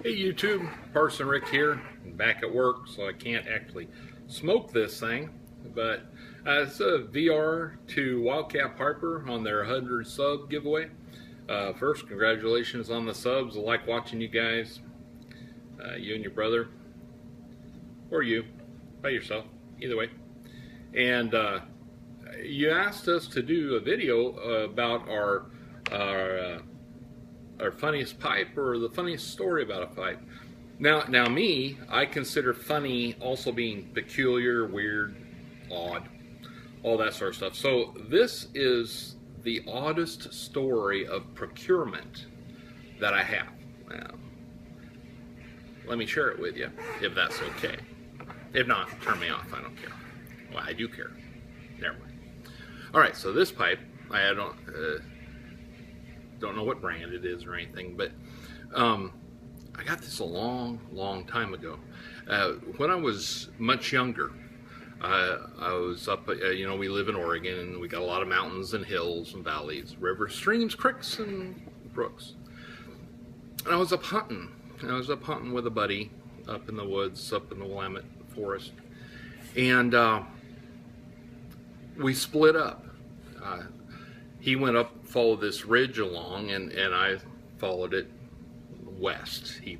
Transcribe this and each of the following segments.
Hey YouTube, Parson Rick here. I'm back at work, so I can't actually smoke this thing, but it's a VR to Wildcat Piper on their 100 sub giveaway. First, congratulations on the subs. I like watching you guys, you and your brother, or you, by yourself, either way. And you asked us to do a video about our funniest pipe or the funniest story about a pipe. Now me, I consider funny also being peculiar, weird, odd, all that sort of stuff. So this is the oddest story of procurement that I have. Let me share it with you, if that's okay. If not, turn me off, I don't care. Well, I do care. Never mind. All right, so this pipe, I don't know what brand it is or anything, but I got this a long time ago. When I was much younger, I was up, we live in Oregon, and we got a lot of mountains and hills and valleys, rivers, streams, creeks, and brooks. And I was up hunting. I was up hunting with a buddy up in the woods, up in the Willamette forest, and we split up. He went up, followed this ridge along, and I followed it west. He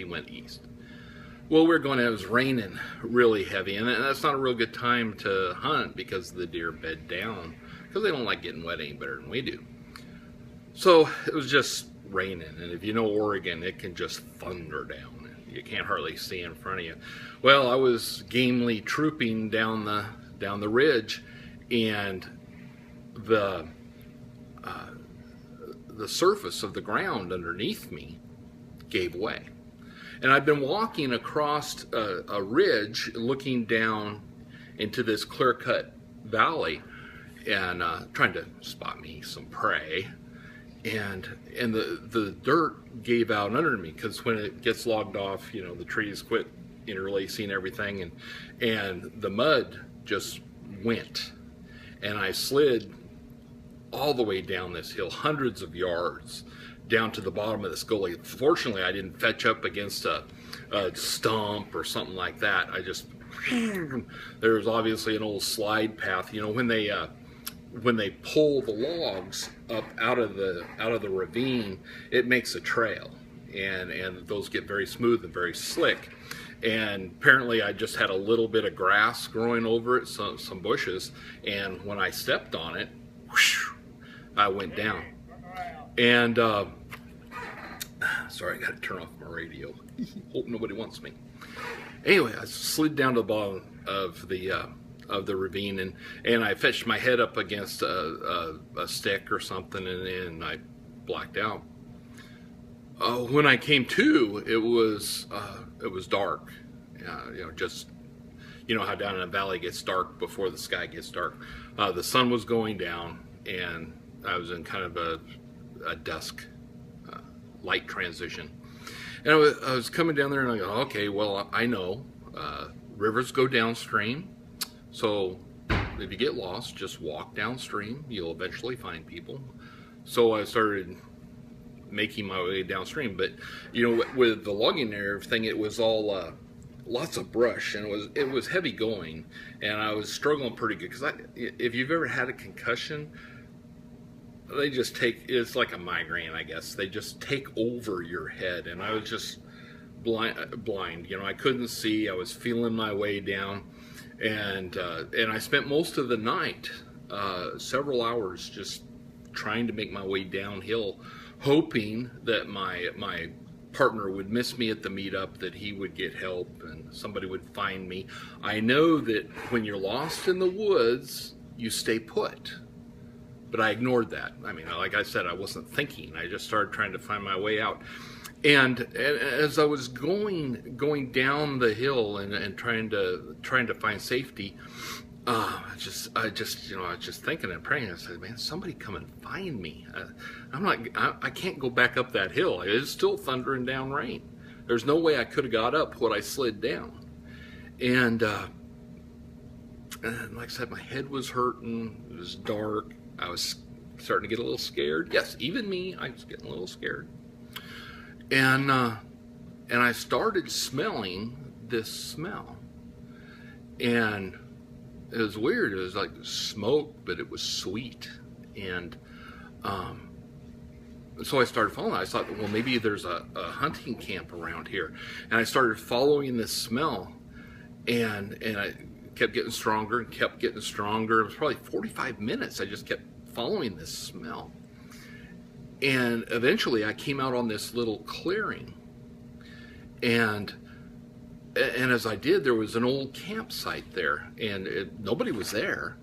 went east. Well, it was raining really heavy, and that's not a real good time to hunt because the deer bed down, because they don't like getting wet any better than we do. So it was just raining, and if you know Oregon, it can just thunder down. You can't hardly see in front of you. Well, I was gamely trooping down the ridge, and the surface of the ground underneath me gave way. And I've been walking across a ridge looking down into this clear-cut valley and trying to spot me some prey. And the dirt gave out under me, because when it gets logged off, the trees quit interlacing everything, and the mud just went. And I slid all the way down this hill, hundreds of yards, down to the bottom of this gully. Fortunately, I didn't fetch up against a stump or something like that. I just, there was obviously an old slide path. When they pull the logs up out of the ravine, it makes a trail, and those get very smooth and very slick. And apparently I just had a little bit of grass growing over it, some bushes, and when I stepped on it, whoosh, I went down. And sorry, I gotta turn off my radio. Hope nobody wants me. Anyway, I slid down to the bottom of the ravine, and I fetched my head up against a stick or something, and I blacked out. When I came to, it was dark. Just how down in a valley gets dark before the sky gets dark. The sun was going down, and I was in kind of a dusk light transition. And I was coming down there, and I go, okay, well, I know rivers go downstream, so if you get lost, just walk downstream. You'll eventually find people. So I started making my way downstream, but with the logging and everything, it was all lots of brush, and it was heavy going, and I was struggling pretty good, because if you've ever had a concussion, they just it's like a migraine, I guess. They just take over your head, and I was just blind. I couldn't see. I was feeling my way down, and I spent most of the night, several hours, just trying to make my way downhill, hoping that my partner would miss me at the meetup, that he would get help and somebody would find me. I know that when you're lost in the woods, you stay put. But I ignored that. I mean, like I said, I wasn't thinking. I just started trying to find my way out. And as I was going down the hill and trying to find safety, I was just thinking and praying. I said, man, somebody come and find me. I can't go back up that hill. It's still thundering down rain. There's no way I could have got up what I slid down. And like I said, my head was hurting. It was dark. I was starting to get a little scared. Yes, even me, I was getting a little scared. And and I started smelling this smell. And it was weird. It was like smoke, but it was sweet. And so I started following it. I thought, well, maybe there's a hunting camp around here. And I started following this smell, and I kept getting stronger and kept getting stronger. It was probably 45 minutes. I just kept following this smell. And eventually I came out on this little clearing. And as I did, there was an old campsite there, and nobody was there.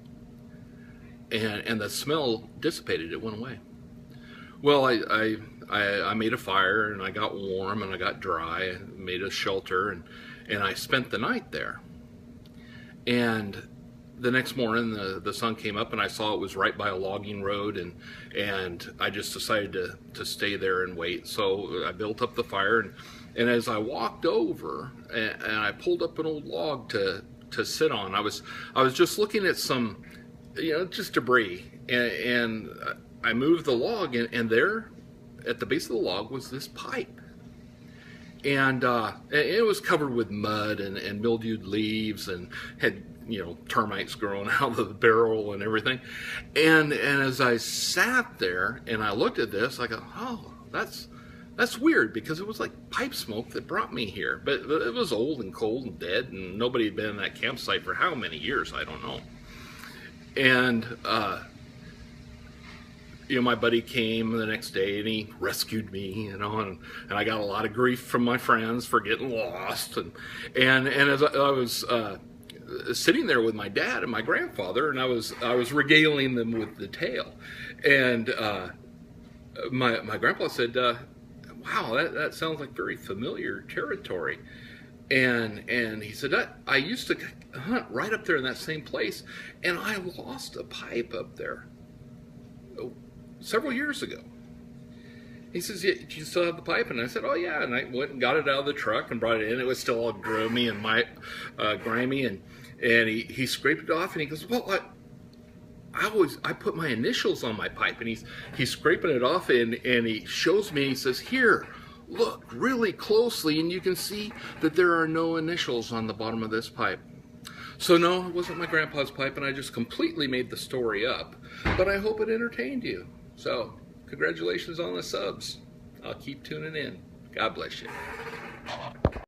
And the smell dissipated. It went away. Well, I made a fire, and I got warm, and I got dry, and made a shelter, and I spent the night there. And the next morning, the sun came up, and I saw it was right by a logging road, and I just decided to stay there and wait. So I built up the fire, and as I walked over, and I pulled up an old log to sit on, I was just looking at some, just debris, and I moved the log, and there, at the base of the log, was this pipe. And it was covered with mud and mildewed leaves, and had termites growing out of the barrel and everything. And as I sat there and I looked at this, I go, oh, that's weird, because it was like pipe smoke that brought me here. But it was old and cold and dead, and nobody had been in that campsite for how many years, I don't know. And my buddy came the next day, and he rescued me, and I got a lot of grief from my friends for getting lost. And as I was sitting there with my dad and my grandfather, and I was regaling them with the tale, and my grandpa said, "Wow, that sounds like very familiar territory." And he said, I used to hunt right up there in that same place, and I lost a pipe up there several years ago. He says, yeah, do you still have the pipe? And I said, oh yeah. And I went and got it out of the truck and brought it in. It was still all grimy and grimy, and he scraped it off, and he goes, well, I put my initials on my pipe. And he's scraping it off, and he shows me, and he says, here, look really closely, and you can see that there are no initials on the bottom of this pipe. So no, it wasn't my grandpa's pipe, and I just completely made the story up. But I hope it entertained you. So, congratulations on the subs. I'll keep tuning in. God bless you.